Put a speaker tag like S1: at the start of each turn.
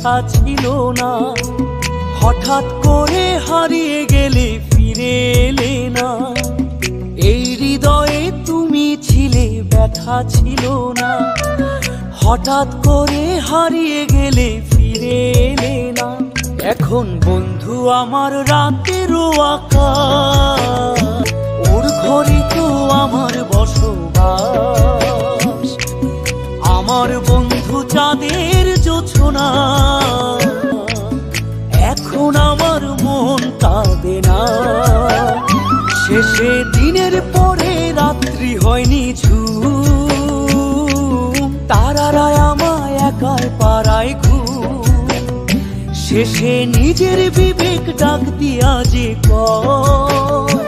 S1: কথা ছিল না। হঠাৎ করে হারিয়ে গেলে ফিরে এলে না। এই হৃদয়ে তুমি ছিলে, ব্যথা ছিল না। হঠাৎ করে হারিয়ে গেলে ফিরে এলে না। এখন বন্ধু আমার রাতেরও আকাশ, ওর ঘরে তো আমার বসবাস। আমার বন্ধু চাঁদের জোছনা, এখন আমার মন কাঁদে না। শেষে দিনের পরে রাত্রি হয়নি ঝুম, তারারা আমায় একাই পাড়ায় ঘুম। শেষে নিজের বিবেক ডাক দিয়া যে কয়,